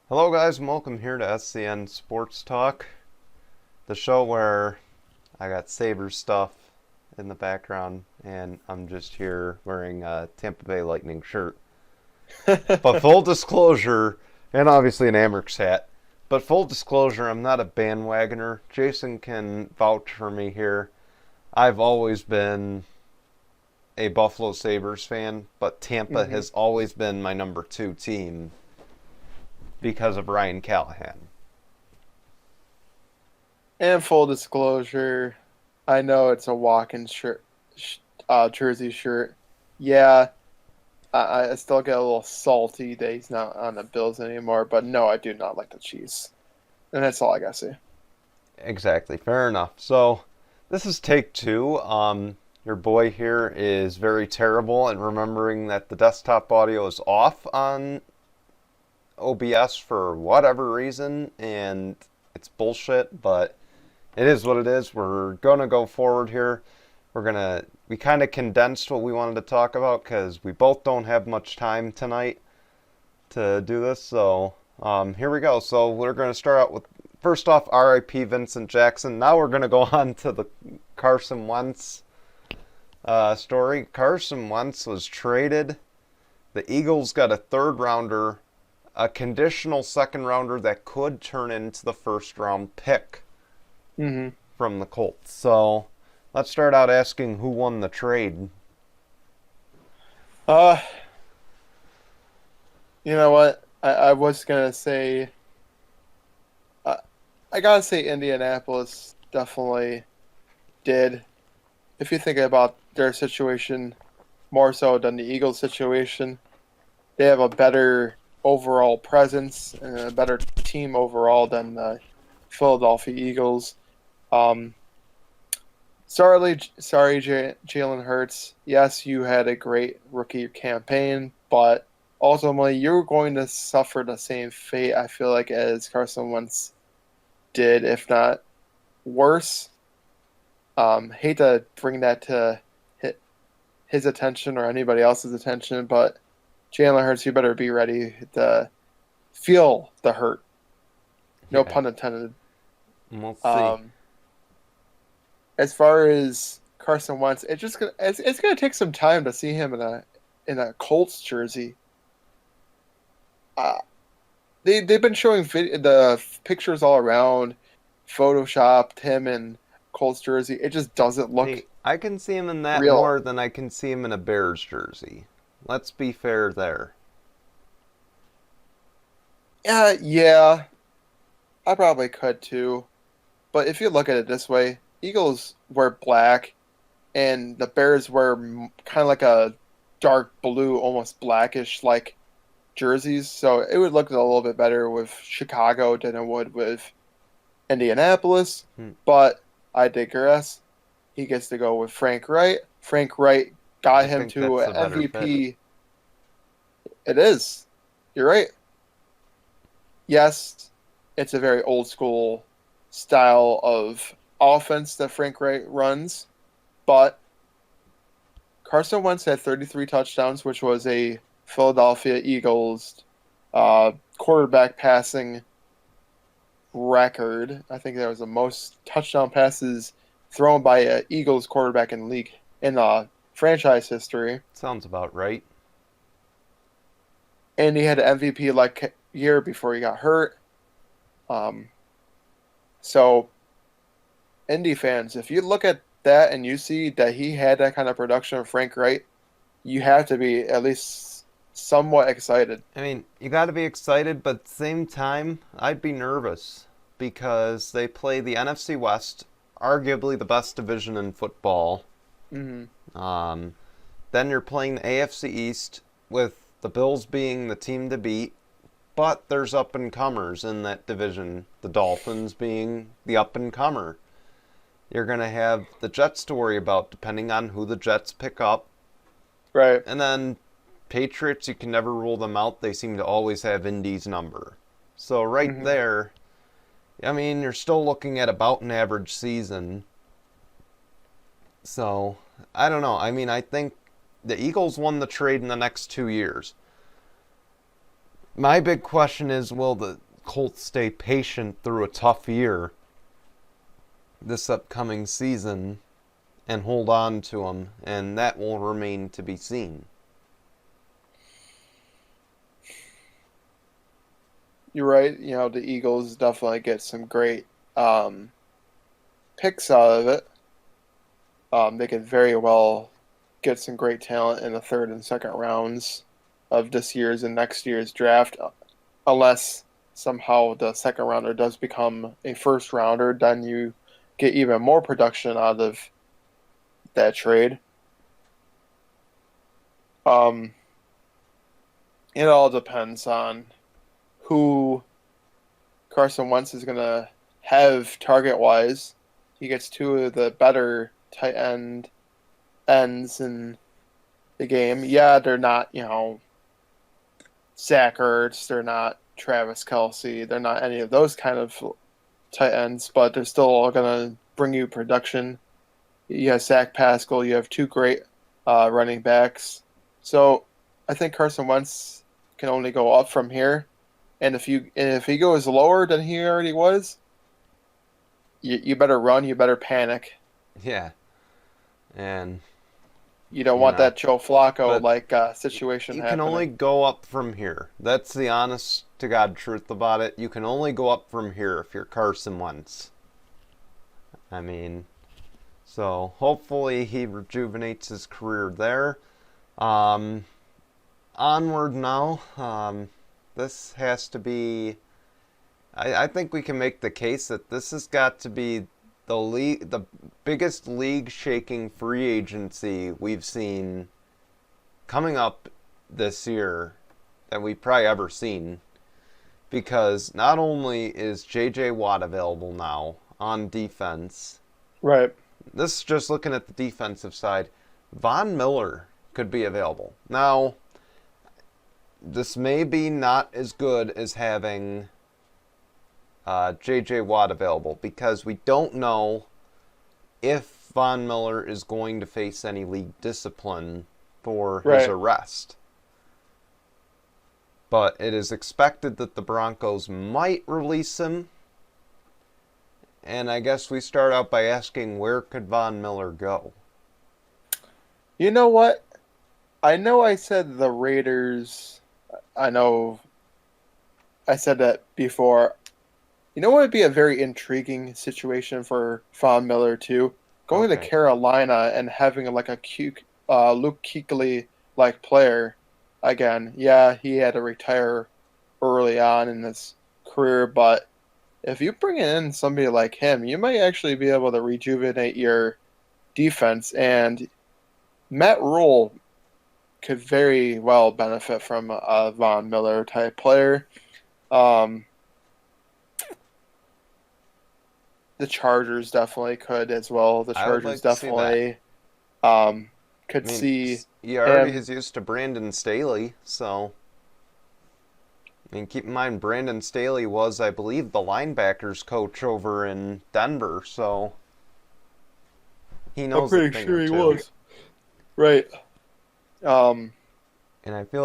Hello, guys, and welcome here to SCN Sports Talk, the show where I got Sabres stuff in the background, and I'm just here wearing a Tampa Bay Lightning shirt. But full disclosure, and obviously an Amerks hat, but full disclosure, I'm not a bandwagoner. Jason can vouch for me here. I've always been a Buffalo Sabres fan, but Tampa hmm has always been my number two team because of Ryan Callahan. And full disclosure, I know it's a walk-in jersey shirt. Yeah, I still get a little salty that he's not on the Bills anymore, but no, I do not like the Chiefs. And that's all I gotta say. Exactly, fair enough. So, this is take two. Your boy here is very terrible at remembering that the desktop audio is off on OBS for whatever reason, and it's bullshit, but it is what it is. We're gonna go forward here. We kind of condensed what we wanted to talk about because we both don't have much time tonight to do this. So here we go. So we're gonna start out with first off R.I.P. Vincent Jackson. Now we're gonna go on to the Carson Wentz story. Carson Wentz was traded. The Eagles got a third rounder, a conditional second rounder that could turn into the first round pick hmm from the Colts. So let's start out asking who won the trade. Uh, you know what? I was gonna say, uh, I gotta say Indianapolis definitely did. If you think about their situation more so than the Eagles situation, they have a better overall presence and a better team overall than the Philadelphia Eagles. Um, Jalen Hurts. Yes, you had a great rookie campaign, but ultimately you're going to suffer the same fate, I feel like, as Carson Wentz did, if not worse. Hate to bring that to his attention or anybody else's attention, but Jalen Hurts, you better be ready to feel the hurt. No Yeah, pun intended. we'll see. Um, as far as Carson Wentz, it's gonna take some time to see him in a Colts jersey. Uh, they've been showing the pictures all around, photoshopped him in Colts jersey. It just doesn't See, look I can see him in that real. more than I can see him in a Bears jersey. Let's be fair there. Yeah, I probably could too. But if you look at it this way, Eagles wear black, and the Bears wear kind of like a dark blue, almost blackish like jerseys. So it would look a little bit better with Chicago than it would with Indianapolis. Hmm. But I digress. He gets to go with Frank Wright. Frank Wright I got him think to that's a an better fit. MVP. It is. You're right. Yes, it's a very old school style of offense that Frank Wright runs, but Carson Wentz had 33 touchdowns, which was a Philadelphia Eagles quarterback passing record. I think that was the most touchdown passes thrown by an Eagles quarterback in league in franchise history. Sounds about right. And he had an MVP like year before he got hurt. Um, so Indy fans, if you look at that and you see that he had that kind of production of Frank Wright, you have to be at least somewhat excited. I mean, you got to be excited, but at the same time, I'd be nervous because they play the NFC West, arguably the best division in football. hmm Um, then you're playing the AFC East with the Bills being the team to beat, but there's up and comers in that division. The Dolphins being the up and comer. You're going to have the Jets to worry about depending on who the Jets pick up. Right. And then Patriots, you can never rule them out. They seem to always have Indy's number. So right hmm there, I mean, you're still looking at about an average season. So I don't know. I mean, I think the Eagles won the trade in the next 2 years. My big question is, will the Colts stay patient through a tough year this upcoming season and hold on to him? And that will remain to be seen. You're right. The Eagles definitely get some great picks out of it. They could very well get some great talent in the third and second rounds of this year's and next year's draft, unless somehow the second rounder does become a first rounder, then you get even more production out of that trade. Um, it all depends on who Carson Wentz is going to have target wise. He gets two of the better tight ends in the game. Yeah, they're not, Zach Ertz, they're not Travis Kelce, they're not any of those kind of tight ends, but they're still all going to bring you production. You have Zach Pascal, you have two great running backs. So I think Carson Wentz can only go up from here. And if he goes lower than he already was, you better run, you better panic. Yeah. And you don't want that Joe Flacco situation you happening. can only go up from here. That's the honest to God truth about it. You can only go up from here if you're Carson Wentz. I mean, so hopefully he rejuvenates his career there. Onward now. This has to be. I think we can make the case that this has got to be the biggest league-shaking free agency we've seen coming up this year that we've probably ever seen. Because not only is J.J. Watt available now on defense. Right. This is just looking at the defensive side. Von Miller could be available. Now, this may be not as good as having J.J. Watt available because we don't know if Von Miller is going to face any league discipline for his arrest. But it is expected that the Broncos might release him. And I guess we start out by asking, where could Von Miller go? You know what? I know I said the Raiders. I know I said that before. You know what would be a very intriguing situation for Von Miller too? Going to Carolina and having like a Luke Kuechly like player again. Yeah, he had to retire early on in his career, but if you bring in somebody like him, you might actually be able to rejuvenate your defense. And Matt Rule could very well benefit from a Von Miller type player. The Chargers definitely could as well. The Chargers definitely could see. He already is used to Brandon Staley, so. I mean, keep in mind, Brandon Staley was, I believe, the linebackers coach over in Denver, so he knows. I'm pretty sure he was. Right. And I feel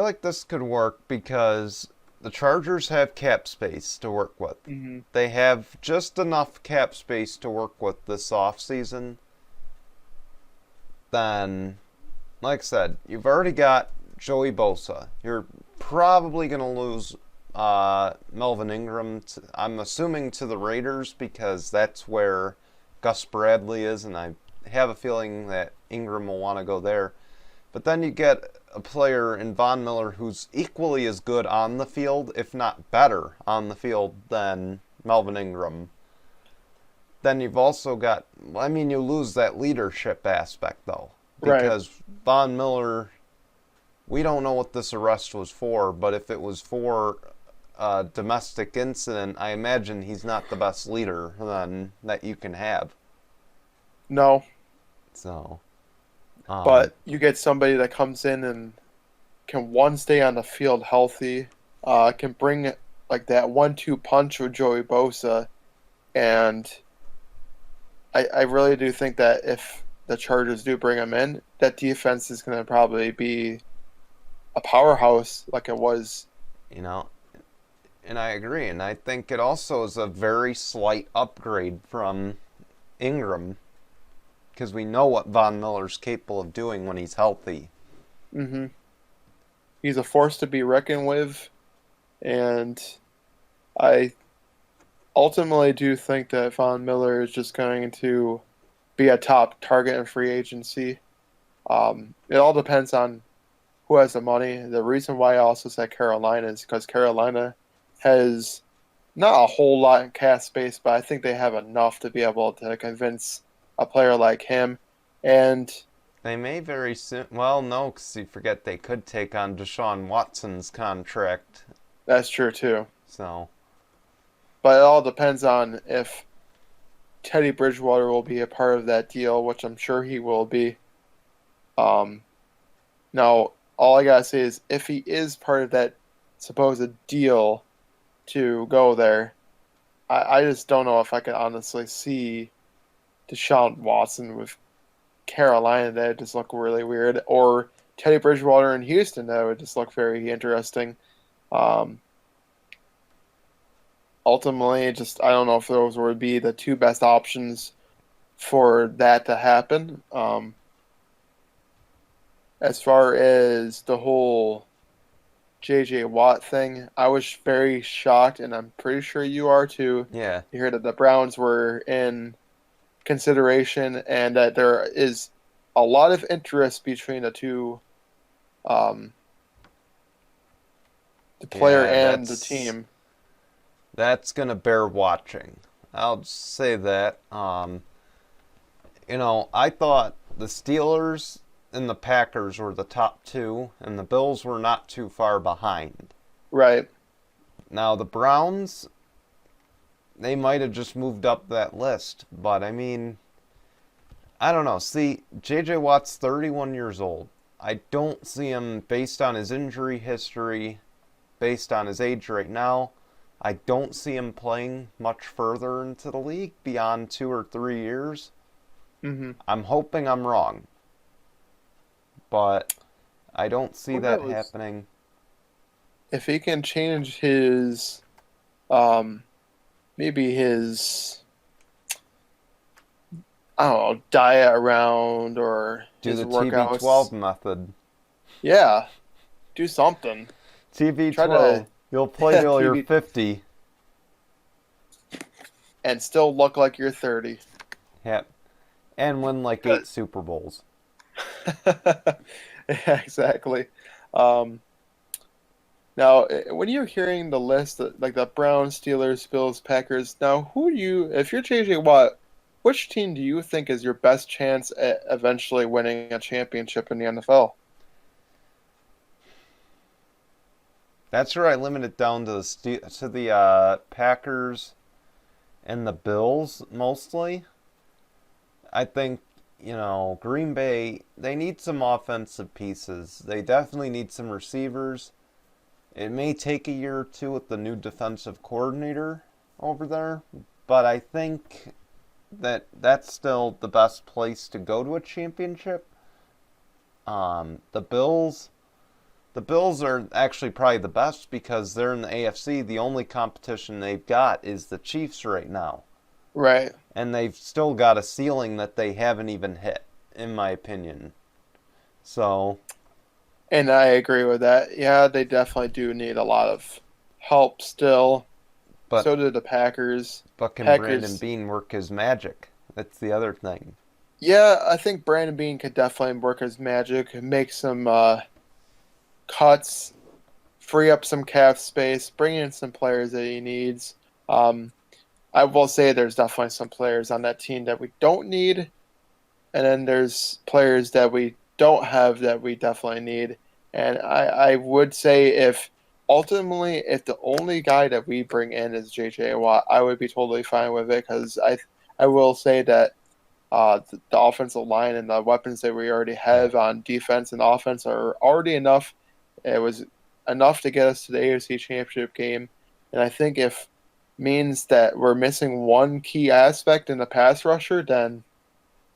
like this could work because the Chargers have cap space to work with. Mm-hmm. They have just enough cap space to work with this offseason. Then, like I said, you've already got Joey Bosa. You're probably going to lose Melvin Ingram, I'm assuming, to the Raiders because that's where Gus Bradley is, and I have a feeling that Ingram will want to go there. But then you get a player in Von Miller who's equally as good on the field, if not better on the field than Melvin Ingram. Then you've also got, you lose that leadership aspect, though. Because Von Miller, we don't know what this arrest was for, but if it was for a domestic incident, I imagine he's not the best leader that you can have. No. So. But you get somebody that comes in and can, stay on the field healthy, can bring like that 1-2 punch with Joey Bosa, and I really do think that if the Chargers do bring him in, that defense is going to probably be a powerhouse like it was. you know, and I agree. And I think it also is a very slight upgrade from Ingram because we know what Von Miller's capable of doing when he's healthy. Hmm. He's a force to be reckoned with, and I ultimately do think that Von Miller is just going to be a top target in free agency. It all depends on who has the money. The reason why I also said Carolina is because Carolina has not a whole lot in cap space, but I think they have enough to be able to convince a player like him. And They may very soon. Well, no, because you forget they could take on Deshaun Watson's contract. that's true too. So, But it all depends on if Teddy Bridgewater will be a part of that deal, which I'm sure he will be. Um, Now, all I gotta say is if he is part of that supposed deal to go there, I just don't know if I can honestly see Deshaun Watson with Carolina. That would just look really weird, or Teddy Bridgewater in Houston. That would just look very interesting. Um, Ultimately, just I don't know if those would be the two best options for that to happen. As far as the whole JJ Watt thing, I was very shocked, and I'm pretty sure you are too, yeah. to hear that the Browns were in consideration and that there is a lot of interest between the two, um, the player Yeah, and the team. that's going to bear watching. I'll just say that. I thought the Steelers and the Packers were the top two, and the Bills were not too far behind. Right. Now, the Browns, they might have just moved up that list, but I mean, I don't know. See, J.J. Watt's 31 years old. I don't see him, based on his injury history, based on his age right now, I don't see him playing much further into the league beyond 2 or 3 years. Hmm. I'm hoping I'm wrong, but I don't see Who that knows? happening. If he can change his, um, maybe his, I don't know, diet around or Do his the TB12 workouts, method. yeah, do something. Try to TB12, you'll play till you're TV 50. and still look like you're 30. Yep. And win like 8 Super Bowls. Yeah, exactly. Um, Now, when you're hearing the list, like the Browns, Steelers, Bills, Packers, now who do you, if you're JJ Watt, which team do you think is your best chance at eventually winning a championship in the NFL? That's where I limit it down to the Packers and the Bills mostly. I think, Green Bay, they need some offensive pieces. They definitely need some receivers. It may take a year or two with the new defensive coordinator over there, but I think that that's still the best place to go to a championship. The Bills are actually probably the best because they're in the AFC. The only competition they've got is the Chiefs right now. Right. And they've still got a ceiling that they haven't even hit, in my opinion. So, And I agree with that. Yeah, they definitely do need a lot of help still. but So do the Packers. but can Brandon Packers, Bean work his magic? That's the other thing. yeah, I think Brandon Bean could definitely work his magic, make some cuts, free up some cap space, bring in some players that he needs. Um, I will say there's definitely some players on that team that we don't need, and then there's players that we don't have that we definitely need. And I would say if ultimately if the only guy that we bring in is JJ Watt, I would be totally fine with it because I will say that the offensive line and the weapons that we already Yeah. have on defense and offense are already enough. It was enough to get us to the AFC Championship game, and I think if means that we're missing one key aspect in the pass rusher, then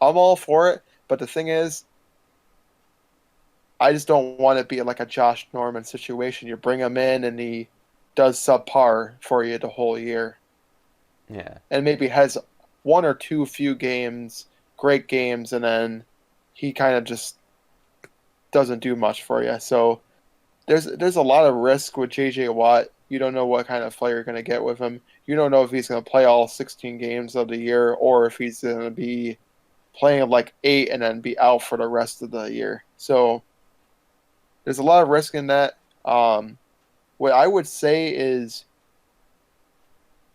I'm all for it. But the thing is, I just don't want it to be like a Josh Norman situation. You bring him in and he does subpar for you the whole year, Yeah. and maybe has one or two few games, great games, and then he kind of just doesn't do much for you. So there's a lot of risk with JJ Watt. You don't know what kind of player you're going to get with him. You don't know if he's going to play all 16 games of the year or if he's going to be playing like 8 and then be out for the rest of the year. So there's a lot of risk in that. What I would say is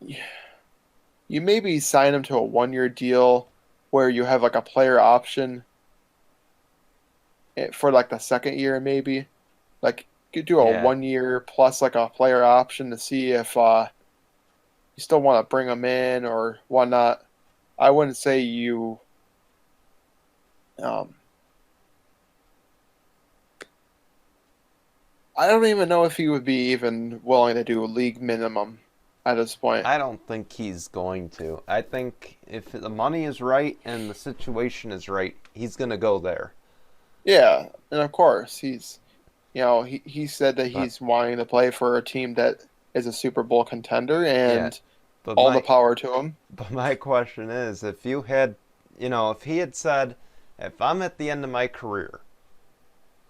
you maybe sign him to a 1 year deal where you have like a player option for like the second year, maybe. Like you do a Yeah. 1 year plus like a player option to see if you still want to bring him in or whatnot. I wouldn't say you. Um, I don't even know if he would be even willing to do a league minimum at this point. I don't think he's going to. I think if the money is right and the situation is right, he's going to go there. Yeah, and of course he said that But he's wanting to play for a team that is a Super Bowl contender, yeah, and but all the my power to him. but my question is, if you had, if he had said, if I'm at the end of my career,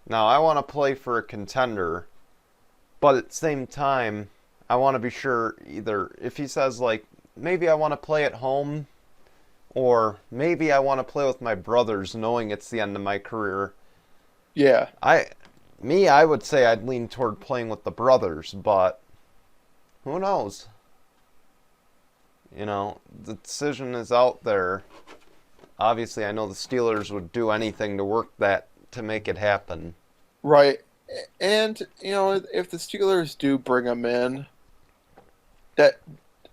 now I want to play for a contender, but at the same time, I want to be sure either if he says like maybe I want to play at home or maybe I want to play with my brothers knowing it's the end of my career. Yeah, I would say I'd lean toward playing with the brothers, but who knows? The decision is out there. Obviously, I know the Steelers would do anything to work that to make it happen. right. And if the Steelers do bring him in, that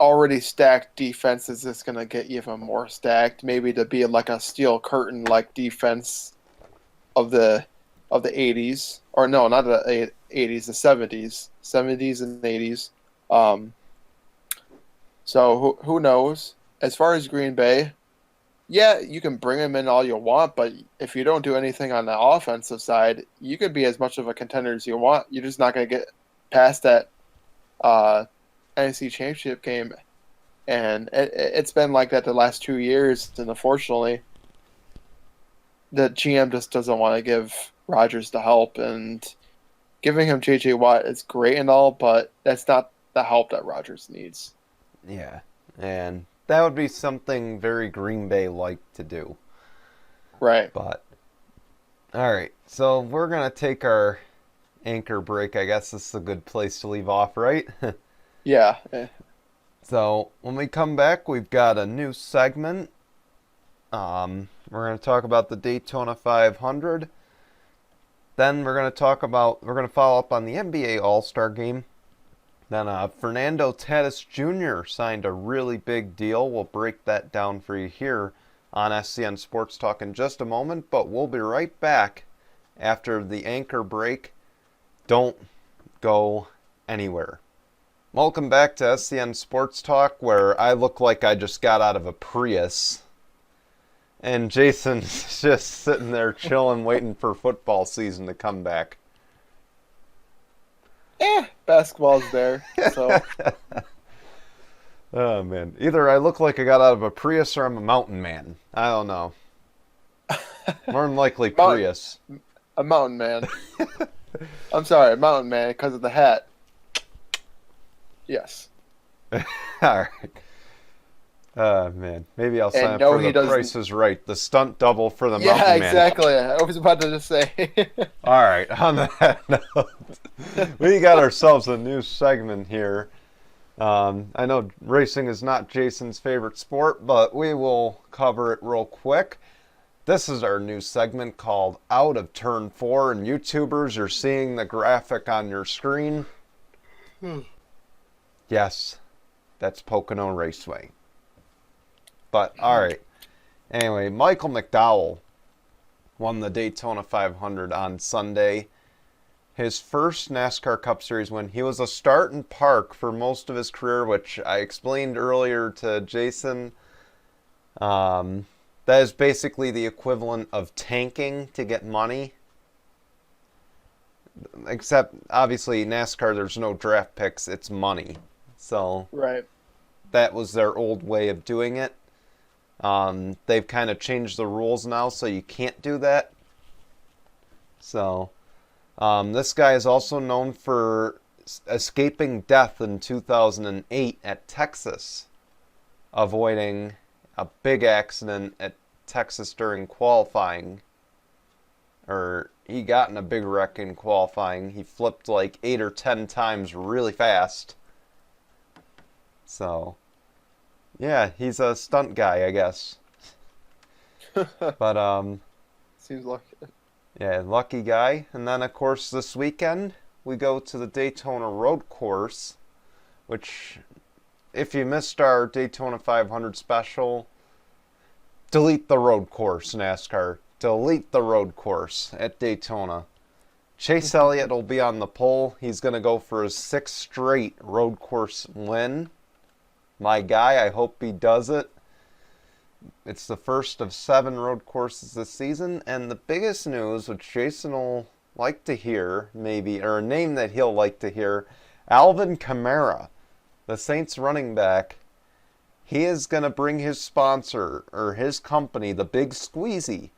already stacked defense is just going to get even more stacked. Maybe to be like a steel curtain like defense of the 80s, or no, not the 80s, the 70s and 80s. So who knows? As far as Green Bay, yeah, you can bring him in all you want, but if you don't do anything on the offensive side, you can be as much of a contender as you want. You're just not going to get past that uh, NFC Championship game, and it's been like that the last 2 years. And unfortunately, the GM just doesn't want to give Rodgers the help, and giving him JJ Watt is great and all, but that's not the help that Rodgers needs. Yeah, and that would be something very Green Bay-like to do. Right. But, all right, so we're going to take our anchor break. I guess this is a good place to leave off, right? Yeah. So when we come back, we've got a new segment. We're going to talk about the Daytona 500. Then we're going to follow up on the NBA All-Star Game. Then Fernando Tatis Jr. signed a really big deal. We'll break that down for you here on SCN Sports Talk in just a moment, but we'll be right back after the anchor break. Don't go anywhere. Welcome back to SCN Sports Talk, where I look like I just got out of a Prius. And Jason's just sitting there chilling, waiting for football season to come back. Basketball's there. So Oh, man. Either I look like I got out of a Prius or I'm a mountain man. I don't know. More than likely Prius. a mountain man. I'm sorry, a mountain man because of the hat. Yes. All right. Man. Maybe I'll sign up no, for he the doesn't- Price is Right. The stunt double for the Yeah, mountain man. exactly. I was about to just say. All right, on that note, we got ourselves a new segment here. I know racing is not Jason's favorite sport, but we will cover it real quick. This is our new segment called Out of Turn 4, and YouTubers are seeing the graphic on your screen. Yes, that's Pocono Raceway. But, all right. Anyway, Michael McDowell won the Daytona 500 on Sunday. His first NASCAR Cup Series win. He was a start and park for most of his career, which I explained earlier to Jason. That is basically the equivalent of tanking to get money. except obviously NASCAR, there's no draft picks, it's money. So Right. that was their old way of doing it. They've kind of changed the rules now, so you can't do that. So this guy is also known for escaping death in 2008 at Texas, avoiding a big accident at Texas during qualifying. Or he got in a big wreck in qualifying. He flipped like 8 or 10 times really fast. So, yeah, he's a stunt guy, I guess. But Seems like it. yeah, lucky guy. And then of course this weekend we go to the Daytona Road Course, which if you missed our Daytona 500 special, delete the road course, NASCAR. Delete the road course at Daytona. Chase Elliott will be on the pole. He's going to go for his 6th straight road course win. My guy, I hope he does it. It's the first of 7 road courses this season. And the biggest news, which Jason will like to hear, maybe, or a name that he'll like to hear, Alvin Kamara, the Saints running back. He is going to bring his sponsor, or his company, the Big Squeezy,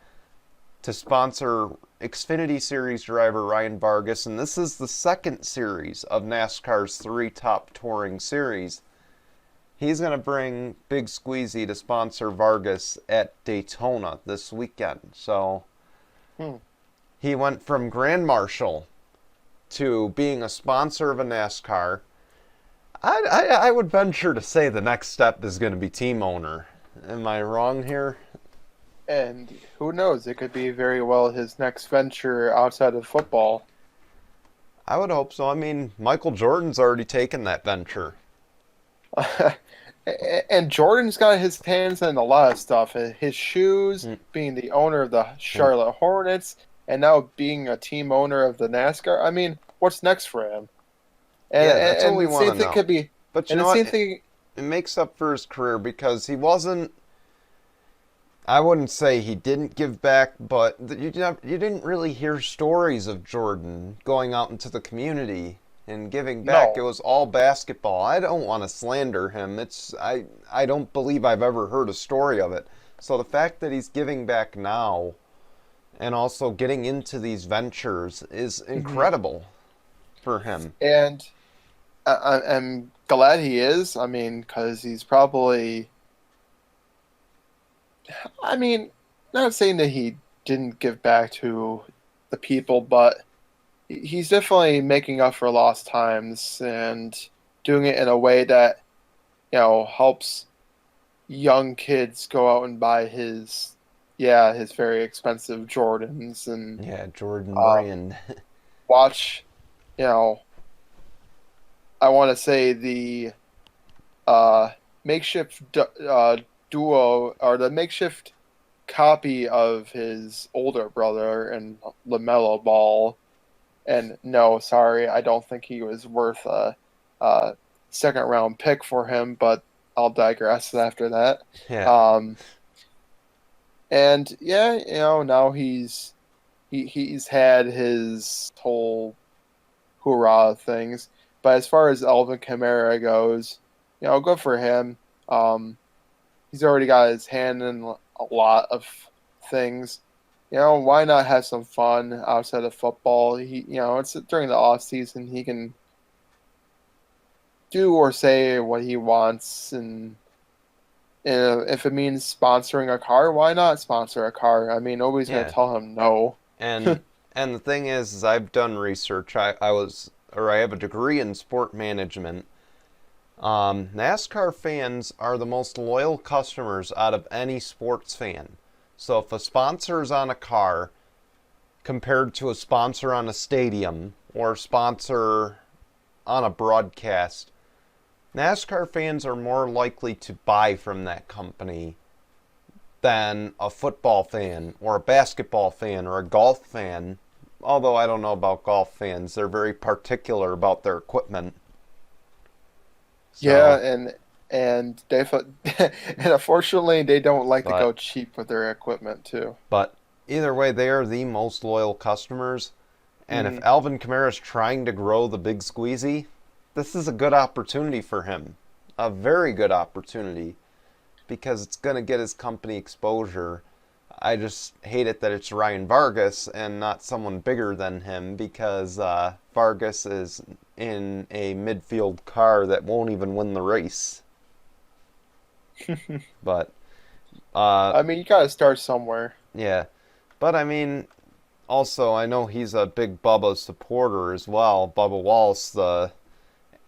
to sponsor Xfinity Series driver Ryan Vargas, and this is the 2nd series of NASCAR's 3 top touring series. He's going to bring Big Squeezy to sponsor Vargas at Daytona this weekend. So he went from Grand Marshal to being a sponsor of a NASCAR. I would venture to say the next step is going to be team owner. Am I wrong here? And who knows? It could be very well his next venture outside of football. I would hope so. I mean, Michael Jordan's already taken that venture. And Jordan's got his hands in a lot of stuff. His shoes, being the owner of the Charlotte Hornets, and now being a team owner of the NASCAR. I mean, what's next for him? And, Yeah, that's what we the want same to thing know. could be. But you And know the same what? thing. It makes up for his career because he wasn't. I wouldn't say he didn't give back, but you didn't really hear stories of Jordan going out into the community and giving back. No. It was all basketball. I don't want to slander him. I don't believe I've ever heard a story of it. So the fact that he's giving back now and also getting into these ventures is incredible for him. And I'm glad he is. I mean, because he's probably. I mean, not saying that he didn't give back to the people, but he's definitely making up for lost times and doing it in a way that, helps young kids go out and buy his very expensive Jordans and Yeah, Jordan Brand. watch, I want to say the makeshift duo or the makeshift copy of his older brother and LaMelo Ball. And no, sorry, I don't think he was worth a 2nd round pick for him, but I'll digress after that. Yeah. And yeah, now he's had his whole hoorah things. But as far as Alvin Kamara goes, good for him. He's already got his hand in a lot of things. Why not have some fun outside of football? It's during the off season. He can do or say what he wants, and if it means sponsoring a car, why not sponsor a car? I mean, nobody's Yeah. gonna tell him no. And the thing is I've done research. I have a degree in sport management. NASCAR fans are the most loyal customers out of any sports fan. So if a sponsor is on a car compared to a sponsor on a stadium or a sponsor on a broadcast, NASCAR fans are more likely to buy from that company than a football fan or a basketball fan or a golf fan. Although I don't know about golf fans. They're very particular about their equipment. So, Yeah, and they and unfortunately they don't like to But- go cheap with their equipment too. But either way, they are the most loyal customers. And if Alvin Kamara is trying to grow the big squeezy, this is a good opportunity for him. A very good opportunity, because it's going to get his company exposure. I just hate it that it's Ryan Vargas and not someone bigger than him, because Vargas is in a midfield car that won't even win the race. But I mean, you gotta start somewhere. yeah, but I mean, also I know he's a big Bubba supporter as well. Bubba Wallace, the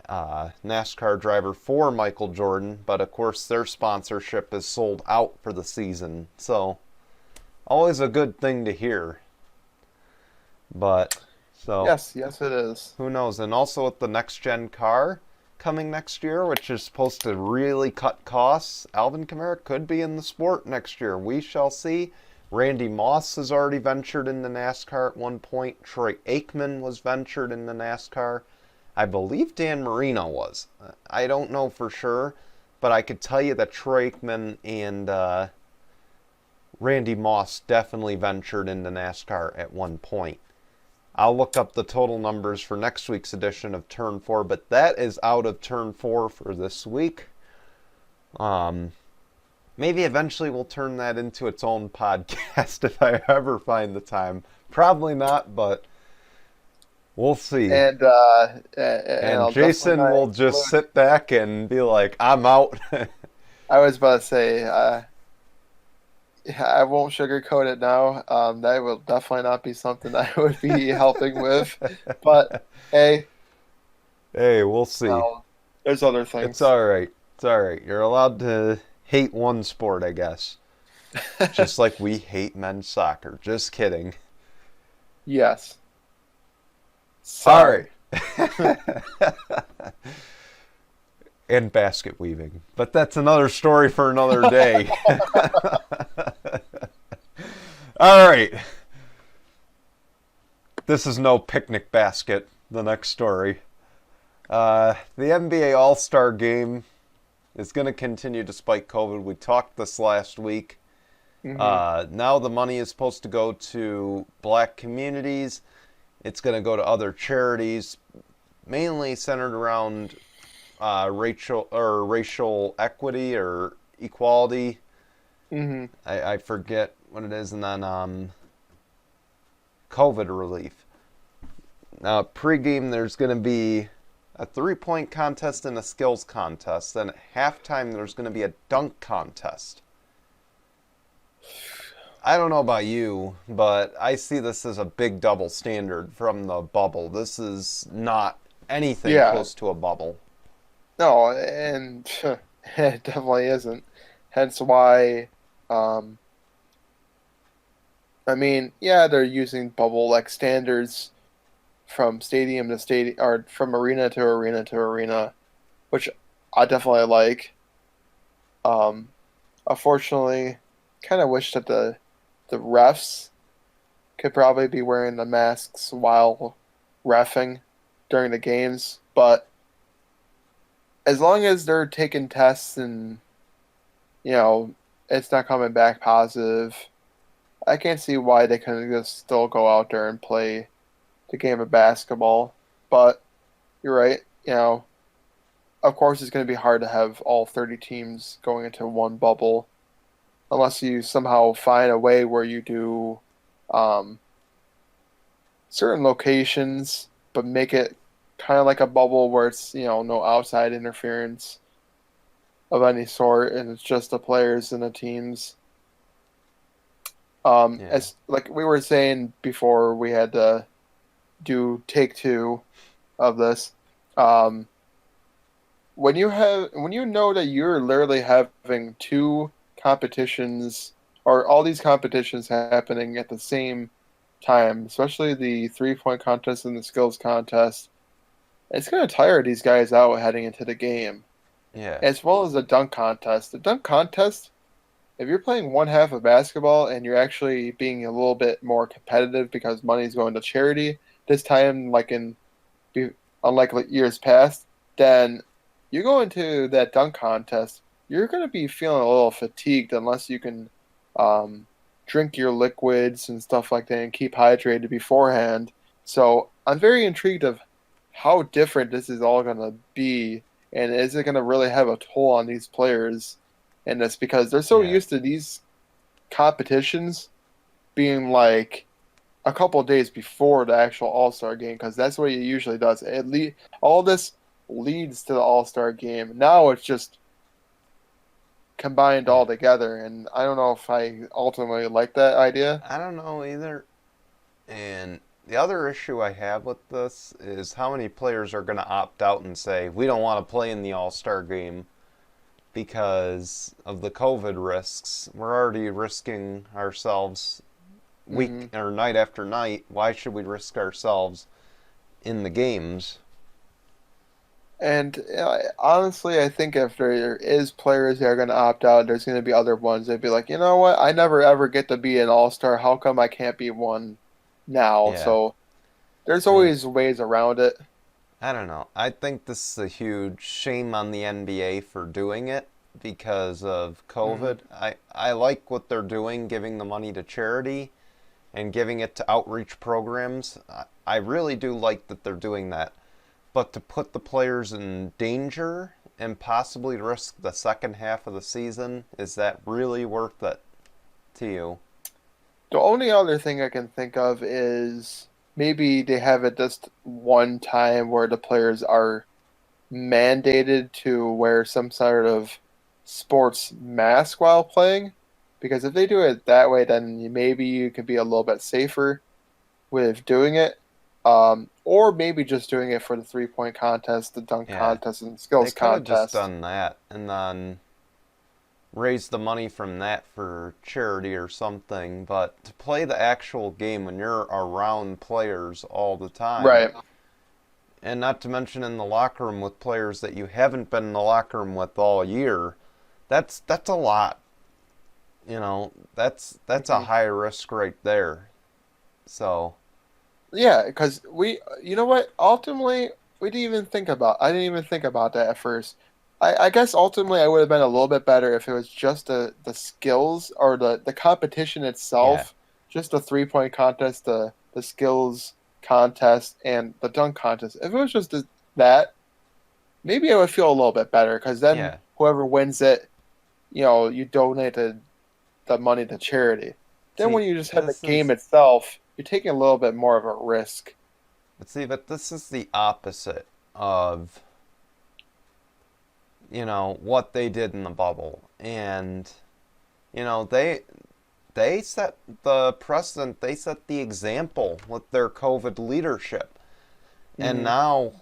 NASCAR driver for Michael Jordan, but of course their sponsorship is sold out for the season, so always a good thing to hear. But so Yes, it is. who knows? And also with the next gen car coming next year, which is supposed to really cut costs, Alvin Kamara could be in the sport next year. We shall see. Randy Moss has already ventured into NASCAR at one point. Troy Aikman was ventured into NASCAR. I believe Dan Marino was. I don't know for sure, but I could tell you that Troy Aikman and Randy Moss definitely ventured into NASCAR at one point. I'll look up the total numbers for next week's edition of Turn 4, but that is out of Turn 4 for this week. Maybe eventually we'll turn that into its own podcast if I ever find the time. Probably not, but we'll see. And Jason will just sit back and be like, I'm out. I was about to say, I won't sugarcoat it now. That will definitely not be something I would be helping with. But hey, we'll see. There's other things. It's all right. You're allowed to hate one sport, I guess. Just like we hate men's soccer. Just kidding. Yes. Sorry. And basket weaving. But that's another story for another day. All right. This is no picnic basket, the next story. The NBA All-Star Game is going to continue despite COVID. We talked this last week. Now the money is supposed to go to black communities. It's going to go to other charities, mainly centered around racial equity or equality. I forget what it is, and then COVID relief. Now, pregame, there's going to be a 3-point contest and a skills contest. Then at halftime, there's going to be a dunk contest. I don't know about you, but I see this as a big double standard from the bubble. This is not anything close to a bubble. No, and it definitely isn't. Hence why, I mean, yeah, they're using bubble-like standards from stadium to stadium, or from arena to arena to arena, which I definitely like. Unfortunately, kind of wish that the refs could probably be wearing the masks while reffing during the games, but as long as they're taking tests and, it's not coming back positive, I can't see why they couldn't just still go out there and play the game of basketball. But you're right, of course it's going to be hard to have all 30 teams going into one bubble unless you somehow find a way where you do certain locations but make it kind of like a bubble where it's, no outside interference of any sort, and it's just the players and the teams. As like we were saying before, we had to do take two of this. When you know that you're literally having two competitions or all these competitions happening at the same time, especially the 3-point contest and the skills contest, it's going to tire these guys out heading into the game. Yeah. As well as the dunk contest. The dunk contest, if you're playing one half of basketball and you're actually being a little bit more competitive because money's going to charity this time, unlike years past, then you go into that dunk contest, you're going to be feeling a little fatigued unless you can drink your liquids and stuff like that and keep hydrated beforehand. So I'm very intrigued of how different this is all going to be, and is it going to really have a toll on these players in this because they're so Yeah. used to these competitions being like a couple of days before the actual All Star game because that's what it usually does. All this leads to the All Star game. Now it's just combined all Yeah. together, and I don't know if I ultimately like that idea. I don't know either. And the other issue I have with this is how many players are going to opt out and say, we don't want to play in the All Star game because of the COVID risks. We're already risking ourselves Hmm. week or night after night. Why should we risk ourselves in the games? And honestly, I think if there is players that are going to opt out, there's going to be other ones that'd be like, you know what? I never ever get to be an all star. How come I can't be one now? Yeah. So there's And always ways around it. I don't know. I think this is a huge shame on the NBA for doing it because of Hmm. COVID. I like what they're doing, giving the money to charity and giving it to outreach programs. I really do like that they're doing that. But to put the players in danger and possibly risk the second half of the season, is that really worth it to you? The only other thing I can think of is maybe they have it just one time where the players are mandated to wear some sort of sports mask while playing. Because if they do it that way, then maybe you could be a little bit safer with doing it. Or maybe just doing it for the 3-point contest, the dunk Yeah. contest, and They skills could have just contest. done that and then raise the money from that for charity or something, but to play the actual game when you're around players all the time, Right. and not to mention in the locker room with players that you haven't been in the locker room with all year, that's a lot. That's a Mhm. high risk right there. So, Yeah, because you know what? Ultimately, we didn't even think about. I didn't even think about that at first. I guess ultimately I would have been a little bit better if it was just the skills or the competition yeah. itself, just the 3-point contest, the skills contest, and the dunk contest. If it was just that, maybe I would feel a little bit better because then Yeah. whoever wins it, you donated the money to charity. Then See, when you just have the this game is itself, you're taking a little bit more of a risk. but this is the opposite of, what they did in the bubble. And, they set the precedent, they set the example with their COVID leadership. And Hmm. now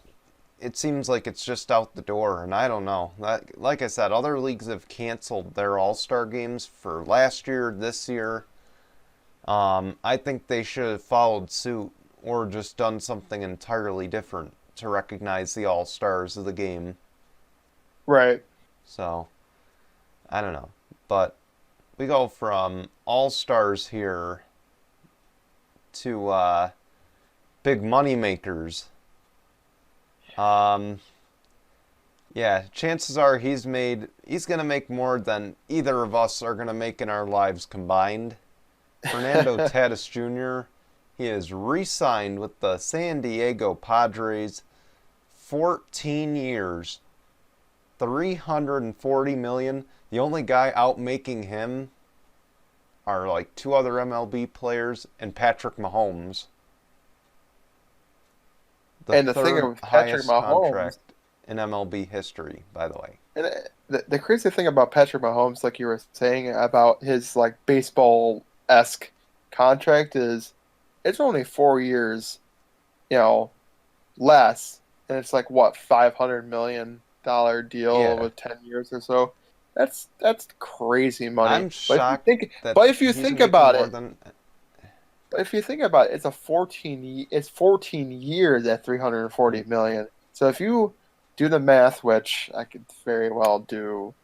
it seems like it's just out the door, and I don't know. Like I said, other leagues have canceled their All Star games for last year, this year. I think they should have followed suit or just done something entirely different to recognize the All Stars of the game. Right. So, I don't know. But we go from All Stars here to big money makers. Um, yeah, chances are he's gonna make more than either of us are gonna make in our lives combined. Fernando Tatis Jr. He is re-signed with the San Diego Padres, 14 years, 340 million. The only guy out making him are like two other MLB players and Patrick Mahomes, the And the thing third with Patrick highest Mahomes, contract in MLB history, by the way. and the crazy thing about Patrick Mahomes, like you were saying about his like baseball-esque contract, is it's only 4 years, you know, less, and it's like what $500 million deal Yeah, with 10 years or so. That's crazy money. I'm shocked that But if you he's think making about more it, than. it's 14 years at 340 Mhm. million. So if you do the math, which I could very well do,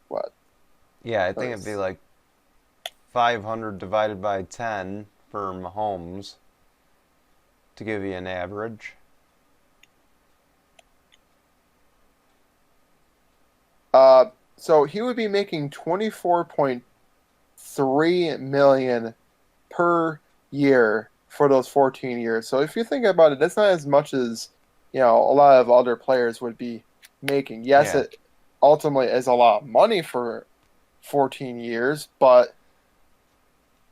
what? Yeah, I think it'd be Those- like 500 divided by 10 for Mahomes to give you an average. Uh, so he would be making 24.3 million per year for those 14 years. So if you think about it, that's not as much as, a lot of other players would be making. Yes, Yeah. it ultimately is a lot of money for 14 years, but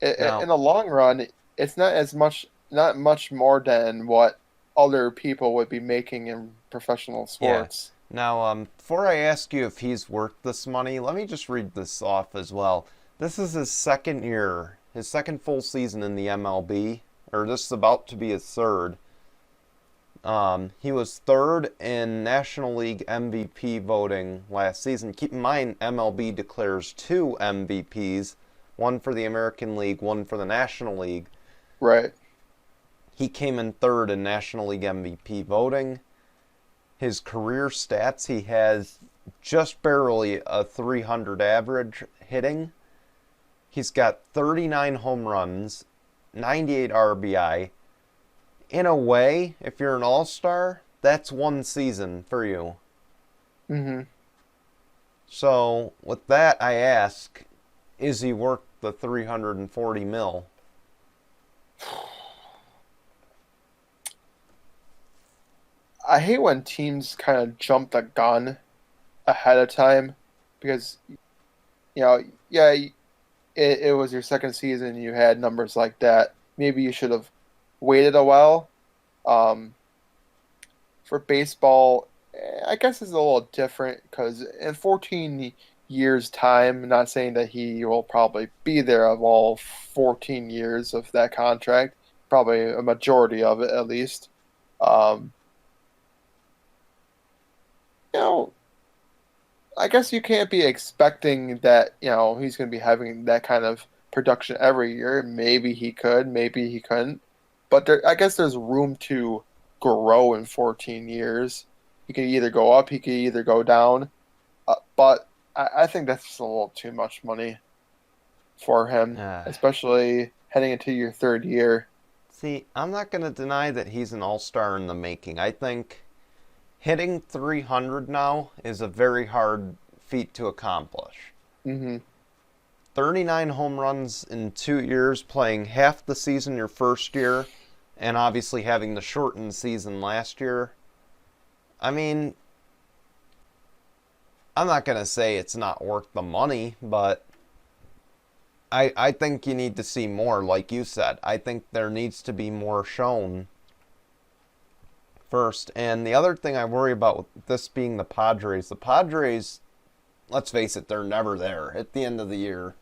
in Now, the long run, it's not much more than what other people would be making in professional yeah. sports. Before I ask you if he's worth this money, let me just read this off as well. This is his second year, his second full season in the MLB, or this is about to be his third. He was third in National League MVP voting last season. Keep in mind, MLB declares two MVPs, one for the American League, one for the National League. Right. He came in third in National League MVP voting. His career stats, he has just barely a 300 average hitting. He's got 39 home runs, 98 RBI. In a way, if you're an all-star, that's one season for you. hmm So, with that, I ask, is he worth the 340 mil? I hate when teams kind of jump the gun ahead of time because, yeah, it was your second season, you had numbers like that. Maybe you should have waited a while. Um, for baseball, I guess it's a little different because in 14 years' time, not saying that he will probably be there of all 14 years of that contract, probably a majority of it at least. Um, you know, I guess you can't be expecting that, he's going to be having that kind of production every year. Maybe he could, maybe he couldn't. But I guess there's room to grow in 14 years. He could either go up, he could either go down. But I think that's just a little too much money for him, Uh, especially heading into your third year. See, I'm not going to deny that he's an all-star in the making. I think hitting 300 now is a very hard feat to accomplish. hmm 39 home runs in 2 years, playing half the season your first year, and obviously having the shortened season last year. I mean, I'm not going to say it's not worth the money, but I think you need to see more, like you said. I think there needs to be more shown first. And the other thing I worry about with this being the Padres, let's face it, they're never there at the end of the year.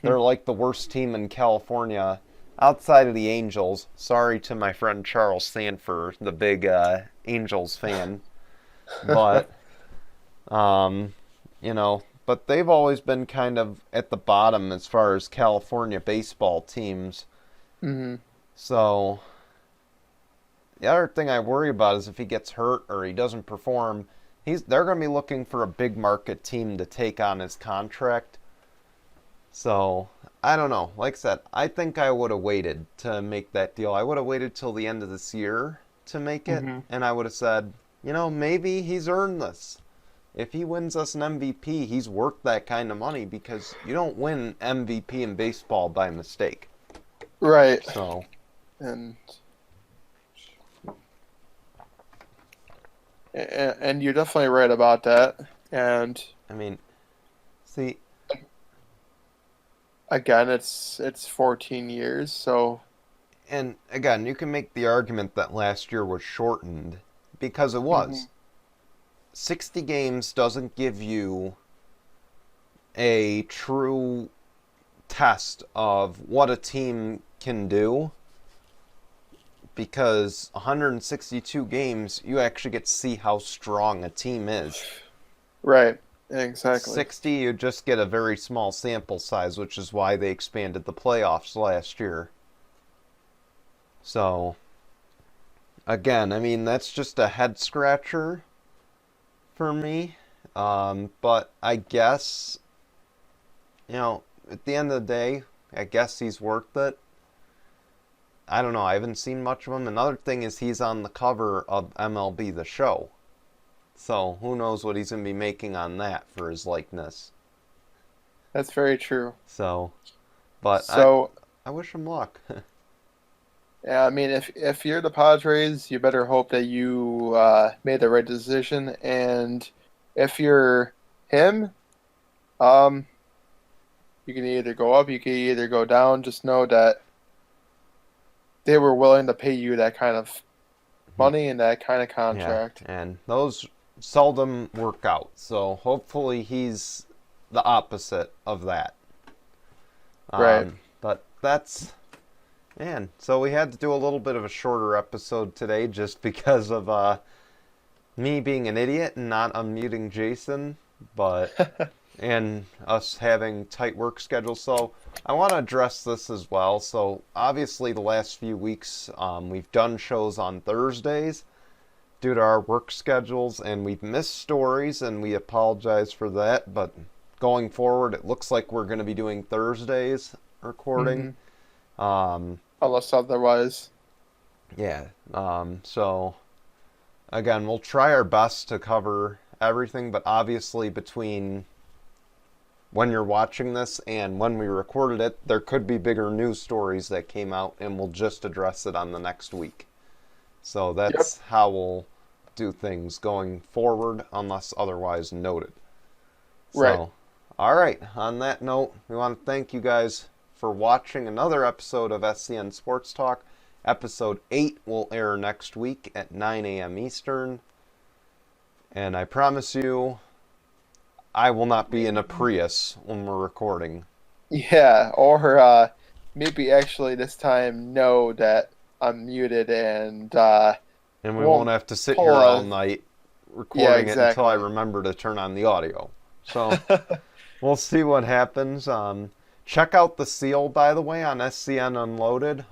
They're like the worst team in California outside of the Angels. Sorry to my friend Charles Sanford, the big Angels fan. But, um, but they've always been kind of at the bottom as far as California baseball teams. hmm So, the other thing I worry about is if he gets hurt or he doesn't perform, they're going to be looking for a big market team to take on his contract. So, I don't know. Like I said, I think I would have waited to make that deal. I would have waited till the end of this year to make it, hmm and I would have said, maybe he's earned this. If he wins us an MVP, he's worth that kind of money because you don't win MVP in baseball by mistake. Right. So, And and you're definitely right about that. And I mean, see, again, it's 14 years, so and again, you can make the argument that last year was shortened because it hmm was. 60 games doesn't give you a true test of what a team can do because 162 games, you actually get to see how strong a team is. right, exactly. 60, you just get a very small sample size, which is why they expanded the playoffs last year. So, again, I mean, that's just a head scratcher for me. But I guess, at the end of the day, I guess he's worth it. I don't know. I haven't seen much of him. Another thing is he's on the cover of MLB The Show. So who knows what he's going to be making on that for his likeness. That's very true. So, but So I wish him luck. Yeah, I mean, if you're the Padres, you better hope that you made the right decision. And if you're him, um, you can either go up, you can either go down. Just know that they were willing to pay you that kind of money and that kind of Yeah, contract. and those seldom work out. So hopefully he's the opposite of that. Right. But that's, man, so we had to do a little bit of a shorter episode today just because of me being an idiot and not unmuting Jason, but and us having tight work schedules. So I want to address this as well. So obviously the last few weeks we've done shows on Thursdays due to our work schedules, and we've missed stories, and we apologize for that. But going forward, it looks like we're going to be doing Thursdays recording. Um, Unless otherwise. yeah. So again, we'll try our best to cover everything, but obviously between when you're watching this and when we recorded it, there could be bigger news stories that came out, and we'll just address it on the next week. So that's how we'll do things going forward, unless otherwise noted. Right. So, all right, on that note, we want to thank you guys for watching another episode of SCN Sports Talk. Episode 8 will air next week at 9 a.m. Eastern. And I promise you, I will not be in a Prius when we're recording. Yeah, or maybe actually this time know that I'm muted and And we won't have to sit here all night recording it until I remember to turn on the audio. So we'll see what happens. Check out the seal, by the way, on SCN Unloaded.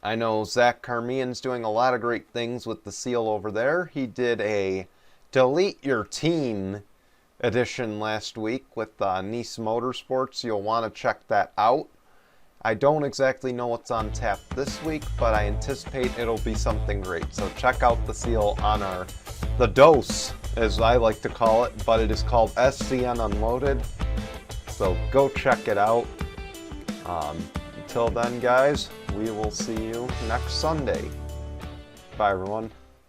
I know Zach Carmian's doing a lot of great things with the seal over there. He did a Delete Your Team edition last week with Nice Motorsports. You'll want to check that out. I don't exactly know what's on tap this week, but I anticipate it'll be something great. So check out the seal on the dose, as I like to call it, but it is called SCN Unloaded. So go check it out. Until then, guys, we will see you next Sunday. Bye, everyone.